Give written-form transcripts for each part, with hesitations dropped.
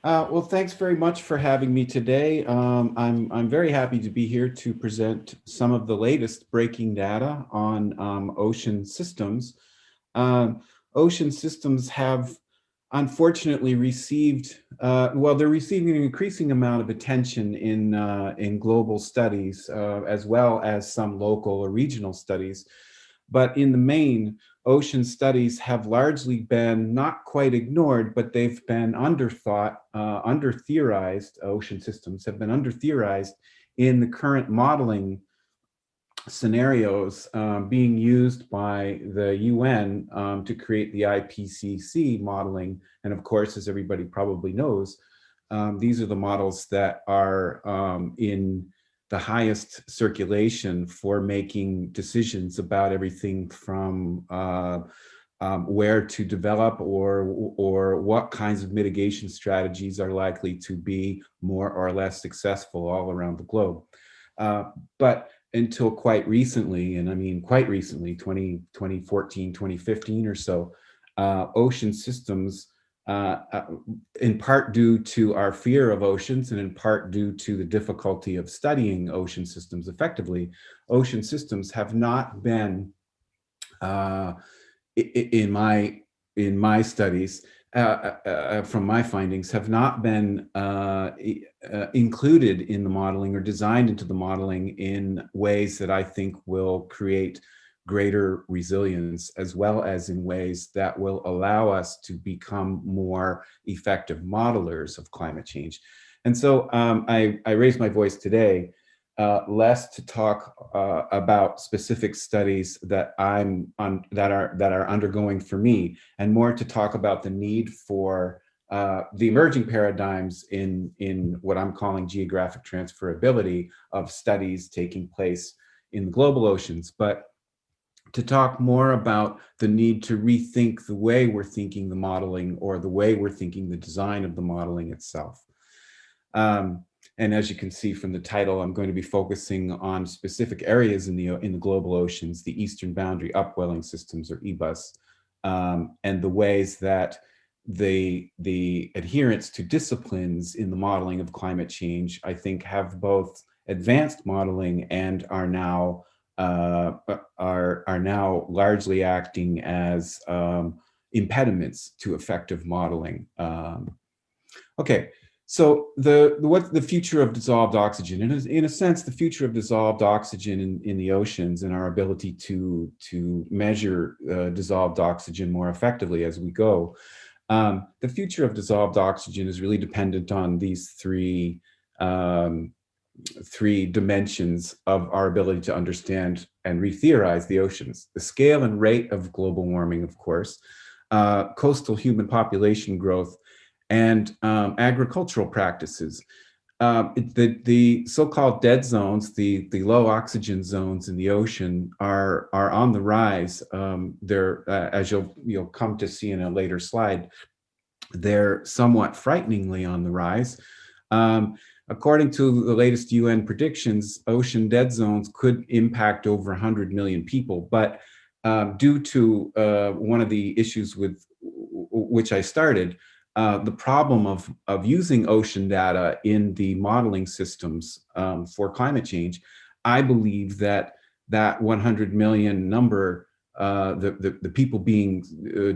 Well, thanks very much for having me today. I'm very happy to be here to present some of the latest breaking data on ocean systems. Um, Ocean systems have unfortunately received, well, they're receiving an increasing amount of attention in global studies, as well as some local or regional studies. But in the main, ocean studies have largely been not quite ignored, but they've been underthought, under-theorized. Ocean systems have been under-theorized in the current modeling scenarios being used by the UN to create the IPCC modeling. And of course, as everybody probably knows, these are the models that are in the highest circulation for making decisions about everything from where to develop or what kinds of mitigation strategies are likely to be more or less successful all around the globe. But until quite recently, and I mean quite recently, 2014, 2015 or so, ocean systems, in part due to our fear of oceans and in part due to the difficulty of studying ocean systems effectively, ocean systems have not been, in my studies, from my findings, have not been included in the modeling or designed into the modeling in ways that I think will create greater resilience, as well as in ways that will allow us to become more effective modelers of climate change. And so I raised my voice today less to talk about specific studies that that are undergoing for me, and more to talk about the need for the emerging paradigms in what I'm calling geographic transferability of studies taking place in the global oceans, but to talk more about the need to rethink the way we're thinking the modeling or the way we're thinking the design of the modeling itself. And as you can see from the title, I'm going to be focusing on specific areas in the global oceans, the Eastern Boundary Upwelling Systems, or EBUS, and the ways that the adherence to disciplines in the modeling of climate change, I think, have both advanced modeling and are now largely acting as impediments to effective modeling. Okay. So what's the future of dissolved oxygen? And in a sense, the future of dissolved oxygen in the oceans and our ability to measure dissolved oxygen more effectively as we go. The future of dissolved oxygen is really dependent on these three dimensions of our ability to understand and re-theorize the oceans: the scale and rate of global warming, of course, coastal human population growth, and agricultural practices. The so-called dead zones, the low oxygen zones in the ocean, are on the rise. They're, as you'll come to see in a later slide, they're somewhat frighteningly on the rise. According to the latest UN predictions, ocean dead zones could impact over 100 million people, but due to one of the issues with which I started, the problem of using ocean data in the modeling systems for climate change, I believe that 100 million number, the people being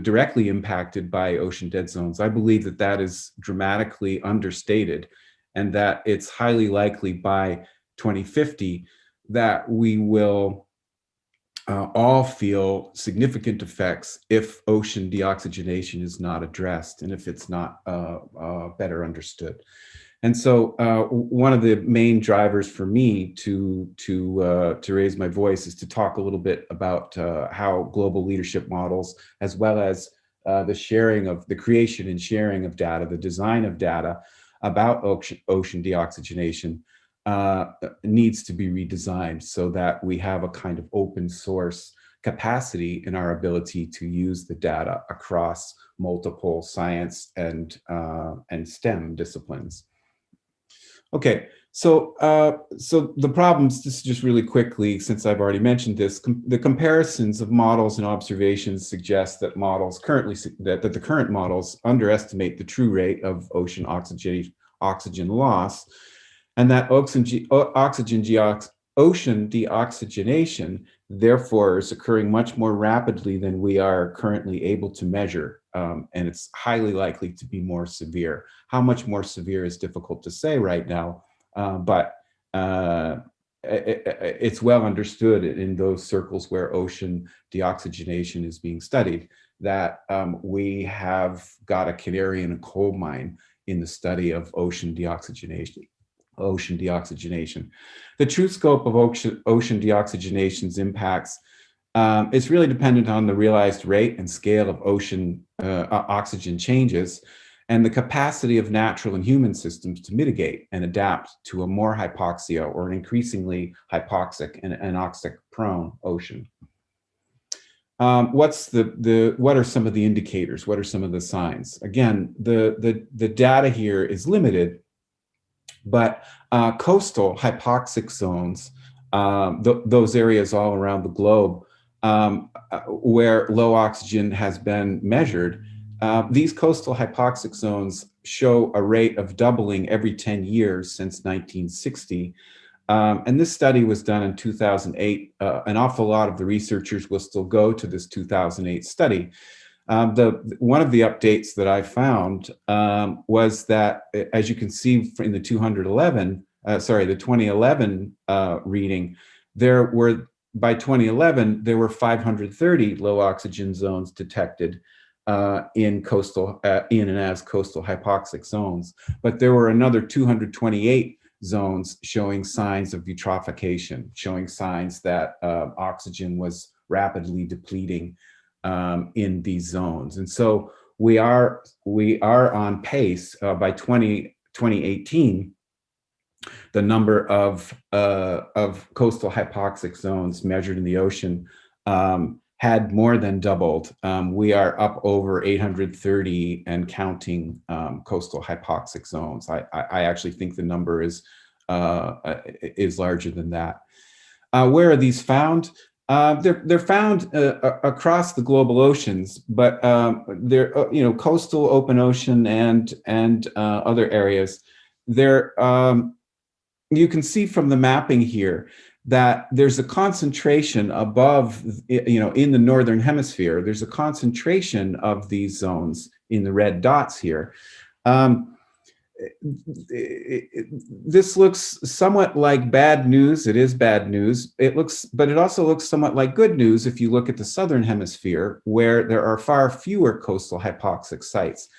directly impacted by ocean dead zones, I believe that that is dramatically understated, and that it's highly likely by 2050 that we will all feel significant effects if ocean deoxygenation is not addressed and if it's not better understood. And so one of the main drivers for me to raise my voice is to talk a little bit about how global leadership models, as well as the creation and sharing of data, the design of data about ocean deoxygenation, needs to be redesigned so that we have a kind of open source capacity in our ability to use the data across multiple science and STEM disciplines. Okay, so the problems, this is just really quickly, since I've already mentioned this, the comparisons of models and observations suggest that models currently, that the current models underestimate the true rate of ocean oxygen loss, and that ocean deoxygenation, therefore, is occurring much more rapidly than we are currently able to measure, and it's highly likely to be more severe. How much more severe is difficult to say right now, but it's well understood in those circles where ocean deoxygenation is being studied that we have got a canary in a coal mine in the study of ocean deoxygenation. The true scope of ocean deoxygenation's impacts is really dependent on the realized rate and scale of ocean oxygen changes and the capacity of natural and human systems to mitigate and adapt to a more hypoxia or an increasingly hypoxic and anoxic prone ocean. What are some of the indicators? What are some of the signs? Again, the data here is limited, but coastal hypoxic zones, those areas all around the globe where low oxygen has been measured, these coastal hypoxic zones show a rate of doubling every 10 years since 1960. And this study was done in 2008. An awful lot of the researchers will still go to this 2008 study. One of the updates that I found was that, as you can see in the 2011 reading, by 2011, there were 530 low oxygen zones detected in and as coastal hypoxic zones. But there were another 228 zones showing signs of eutrophication, showing signs that oxygen was rapidly depleting in these zones. And so we are on pace by 2018. The number of coastal hypoxic zones measured in the ocean had more than doubled. We are up over 830 and counting coastal hypoxic zones. I actually think the number is larger than that. Where are these found? They're found across the global oceans, but they're coastal, open ocean, and other areas. You can see from the mapping here that there's a concentration above, in the northern hemisphere. There's a concentration of these zones in the red dots here. This looks somewhat like bad news. It is bad news. But it also looks somewhat like good news if you look at the southern hemisphere, where there are far fewer coastal hypoxic sites.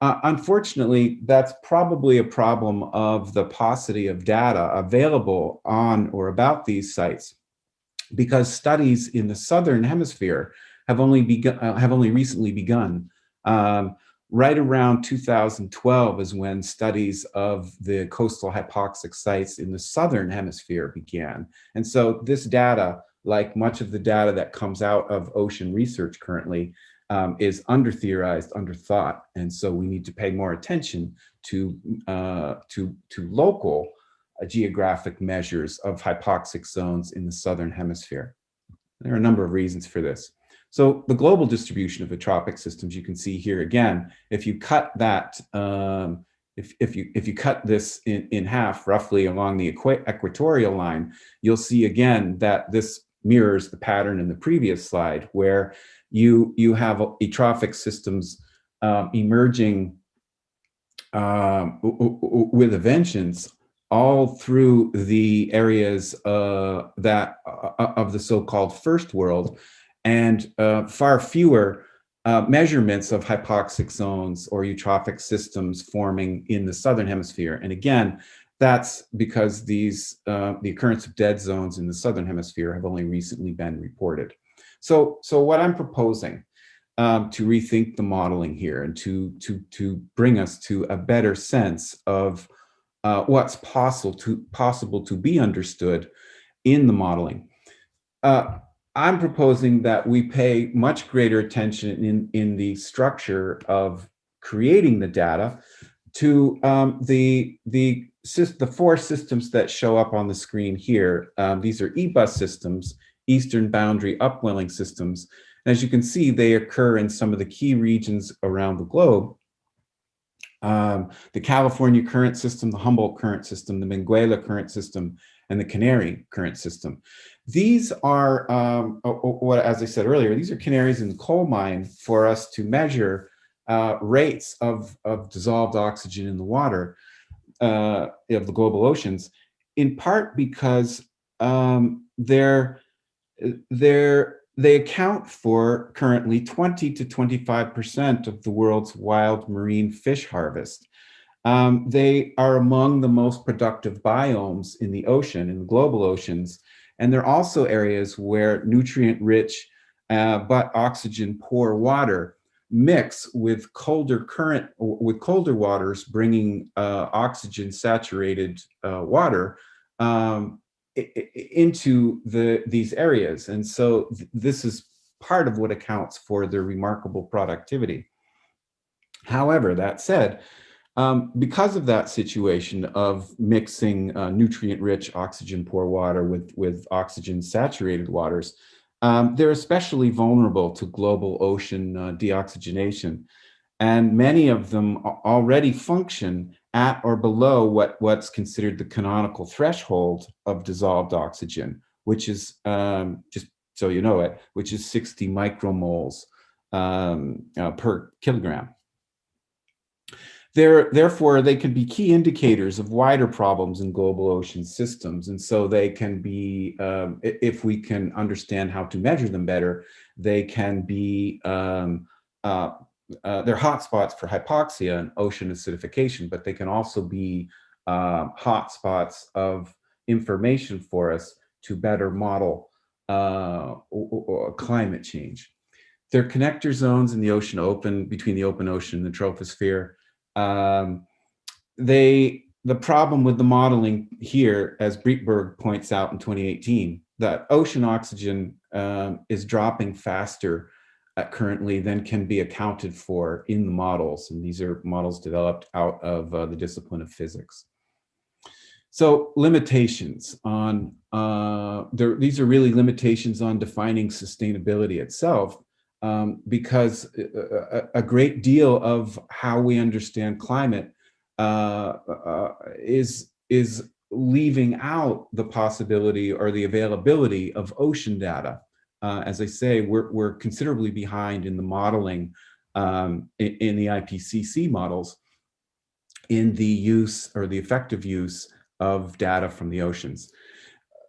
Unfortunately, that's probably a problem of the paucity of data available on or about these sites, because studies in the southern hemisphere have only recently begun. Right around 2012 is when studies of the coastal hypoxic sites in the southern hemisphere began. And so this data, like much of the data that comes out of ocean research currently, is under-theorized, under-thought. And so we need to pay more attention to local geographic measures of hypoxic zones in the southern hemisphere. There are a number of reasons for this. So the global distribution of eutrophic systems, you can see here again, if you cut that, if you cut this in half, roughly along the equatorial line, you'll see again that this mirrors the pattern in the previous slide, where you have eutrophic systems emerging with eventions all through the areas of the so-called first world, and far fewer measurements of hypoxic zones or eutrophic systems forming in the southern hemisphere. And again, that's because the occurrence of dead zones in the southern hemisphere have only recently been reported. So what I'm proposing to rethink the modeling here and to bring us to a better sense of what's possible to be understood in the modeling. I'm proposing that we pay much greater attention in the structure of creating the data to the four systems that show up on the screen here. These are EBUS systems, Eastern Boundary Upwelling Systems. And as you can see, they occur in some of the key regions around the globe. The California current system, the Humboldt current system, the Benguela current system, and the Canary current system. These are, as I said earlier, these are canaries in the coal mine for us to measure rates of dissolved oxygen in the water of the global oceans, in part because they account for currently 20 to 25% of the world's wild marine fish harvest. They are among the most productive biomes in the ocean, in the global oceans, and they're also areas where nutrient-rich but oxygen-poor water mix with colder waters, bringing oxygen-saturated water into these areas. And so this is part of what accounts for their remarkable productivity. However, that said, because of that situation of mixing nutrient-rich oxygen-poor water with oxygen-saturated waters, they're especially vulnerable to global ocean deoxygenation. And many of them already function at or below what's considered the canonical threshold of dissolved oxygen, which is, just so you know it, which is 60 micromoles per kilogram. Therefore, they can be key indicators of wider problems in global ocean systems. And so they can be, if we can understand how to measure them better, they can be, they're hotspots for hypoxia and ocean acidification, but they can also be hotspots of information for us to better model climate change. They're connector zones in the ocean between the open ocean and the troposphere. The problem with the modeling here, as Breitberg points out in 2018, that ocean oxygen is dropping faster currently than can be accounted for in the models. And these are models developed out of the discipline of physics. So limitations on, these are really limitations on defining sustainability itself. Because a great deal of how we understand climate is leaving out the possibility or the availability of ocean data. As I say, we're considerably behind in the modeling in the IPCC models in the use or the effective use of data from the oceans.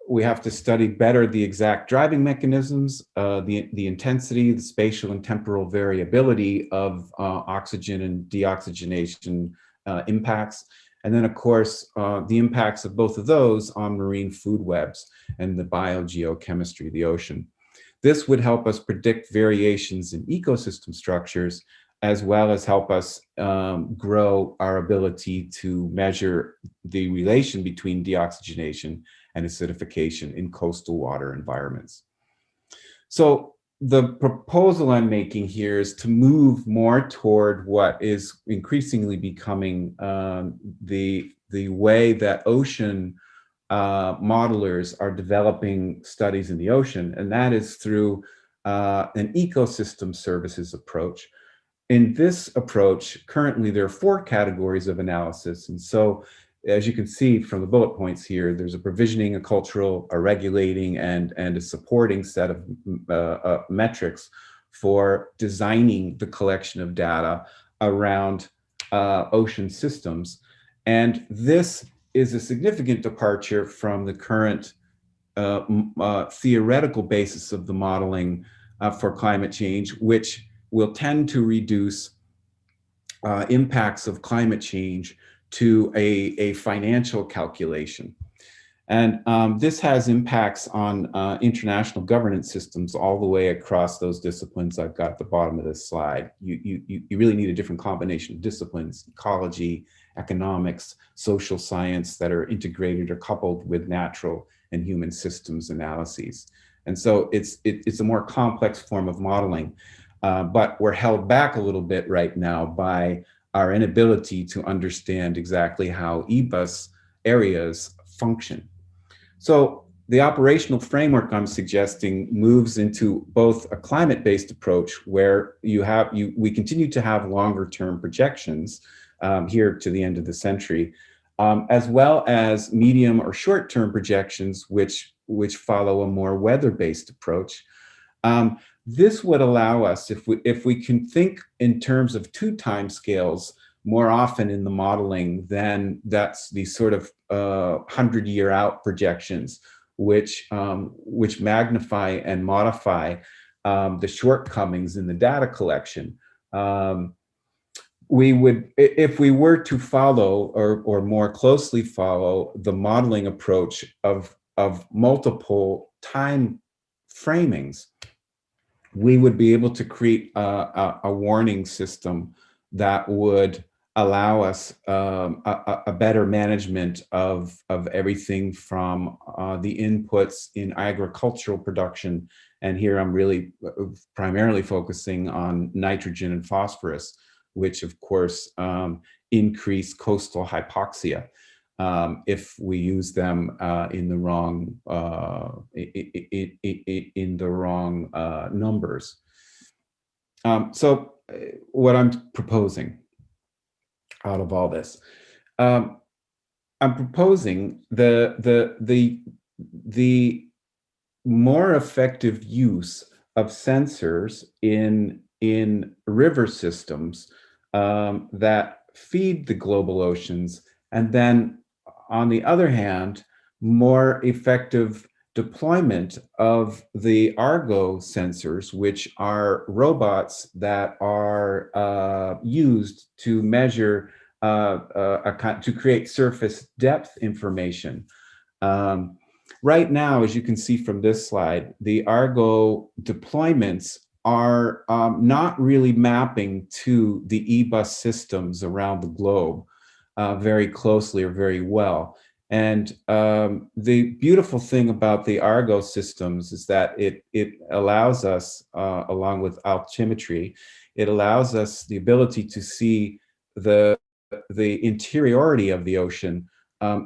We have to study better the exact driving mechanisms, the intensity, the spatial and temporal variability of oxygen and deoxygenation impacts. And then, of course, the impacts of both of those on marine food webs and the biogeochemistry of the ocean. This would help us predict variations in ecosystem structures, as well as help us grow our ability to measure the relation between deoxygenation and acidification in coastal water environments. So the proposal I'm making here is to move more toward what is increasingly becoming the way that ocean modelers are developing studies in the ocean, and that is through an ecosystem services approach. In this approach, currently there are 4 categories of analysis. And so, as you can see from the bullet points here, there's a provisioning, a cultural, a regulating, and a supporting set of metrics for designing the collection of data around ocean systems. And this is a significant departure from the current theoretical basis of the modeling for climate change, which will tend to reduce impacts of climate change to a financial calculation. And this has impacts on international governance systems all the way across those disciplines I've got at the bottom of this slide. You really need a different combination of disciplines: ecology, economics, social science, that are integrated or coupled with natural and human systems analyses. And so it's a more complex form of modeling, but we're held back a little bit right now by our inability to understand exactly how EBUS areas function. So the operational framework I'm suggesting moves into both a climate-based approach where we continue to have longer-term projections here to the end of the century, as well as medium or short-term projections which follow a more weather-based approach. This would allow us, if we can think in terms of two time scales more often in the modeling, then that's the sort of 100-year out projections, which magnify and modify the shortcomings in the data collection. We would, if we were to follow or more closely follow the modeling approach of multiple time framings, we would be able to create a warning system that would allow us a better management of everything from the inputs in agricultural production. And here I'm really primarily focusing on nitrogen and phosphorus, which of course increase coastal hypoxia if we use them in the wrong numbers. So what I'm proposing out of all this, I'm proposing the more effective use of sensors in river systems that feed the global oceans, and then on the other hand, more effective deployment of the Argo sensors, which are robots that are used to measure, to create surface depth information. Right now, as you can see from this slide, the Argo deployments are not really mapping to the EBUS systems around the globe very closely or very well. And the beautiful thing about the Argo systems is that it allows us, along with altimetry, it allows us the ability to see the interiority of the ocean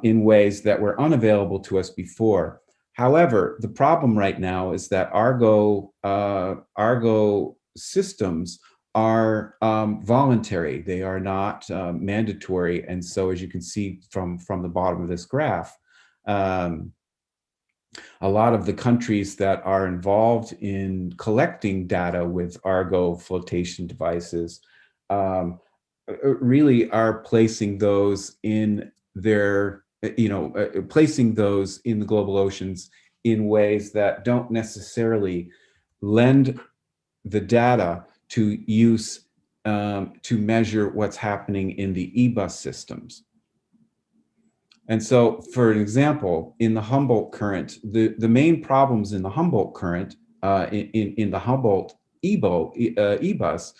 in ways that were unavailable to us before. However, the problem right now is that Argo systems are voluntary. They are not mandatory. And so as you can see from the bottom of this graph, a lot of the countries that are involved in collecting data with Argo flotation devices really are placing those in their, placing those in the global oceans in ways that don't necessarily lend the data to use to measure what's happening in the EBUS systems. And so, for an example, in the Humboldt current, the main problems in the Humboldt current, in the Humboldt EBUS,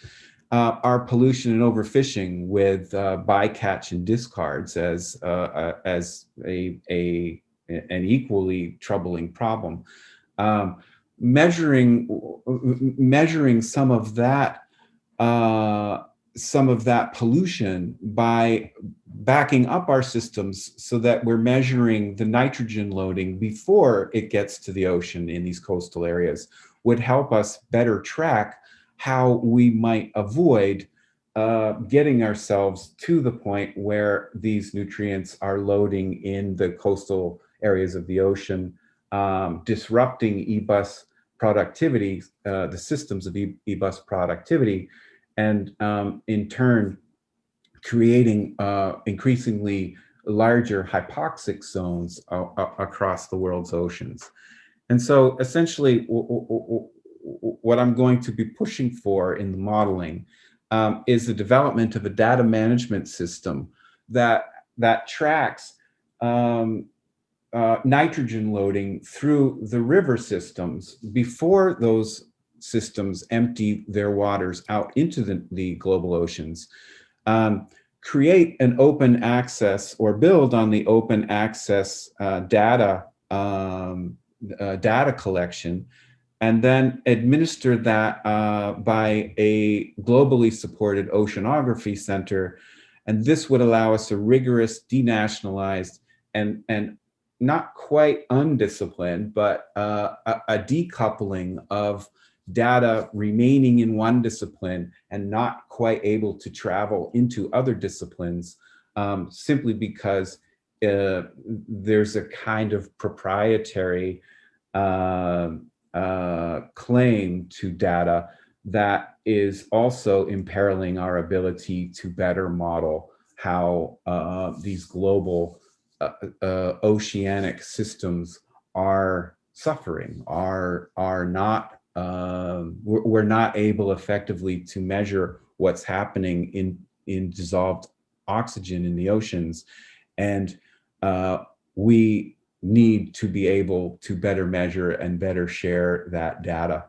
are pollution and overfishing with bycatch and discards as an equally troubling problem. Measuring some of that pollution by backing up our systems so that we're measuring the nitrogen loading before it gets to the ocean in these coastal areas would help us better track how we might avoid getting ourselves to the point where these nutrients are loading in the coastal areas of the ocean, disrupting EBUS productivity, the systems of EBUS productivity, and in turn, creating increasingly larger hypoxic zones across the world's oceans. And so essentially, what I'm going to be pushing for in the modeling is the development of a data management system that tracks nitrogen loading through the river systems before those systems empty their waters out into the global oceans. Create an open access or build on the open access data collection and then administer that by a globally supported oceanography center. And this would allow us a rigorous, denationalized, and not quite undisciplined, but a decoupling of data remaining in one discipline and not quite able to travel into other disciplines, simply because there's a kind of proprietary claim to data that is also imperiling our ability to better model how these global oceanic systems are suffering, are not, we're not able effectively to measure what's happening in dissolved oxygen in the oceans. And we need to be able to better measure and better share that data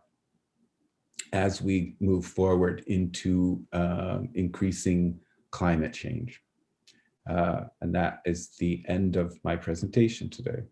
as we move forward into increasing climate change. And that is the end of my presentation today.